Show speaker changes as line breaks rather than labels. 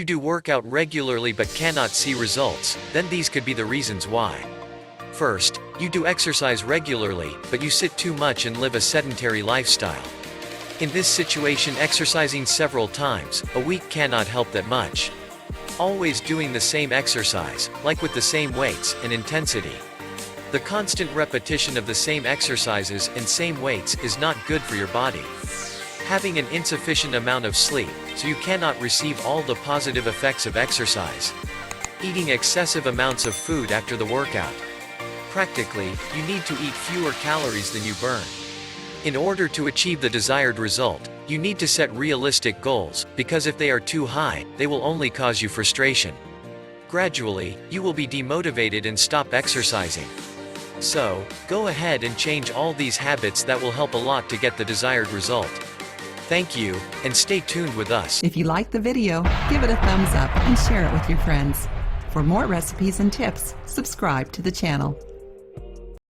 you do workout regularly but cannot see results, then these could be the reasons why. First, you do exercise regularly, but you sit too much and live a sedentary lifestyle. In this situation, exercising several times a week cannot help that much. Always doing the same exercise, like with the same weights and intensity. The constant repetition of the same exercises and same weights is not good for your body. Having an insufficient amount of sleep, so you cannot receive all the positive effects of exercise. Eating excessive amounts of food after the workout. Practically, you need to eat fewer calories than you burn. In order to achieve the desired result, you need to set realistic goals, because if they are too high, they will only cause you frustration. Gradually, you will be demotivated and stop exercising. So, go ahead and change all these habits that will help a lot to get the desired result. Thank you, and stay tuned with us.
If you liked the video, give it a thumbs up and share it with your friends. For more recipes and tips, subscribe to the channel.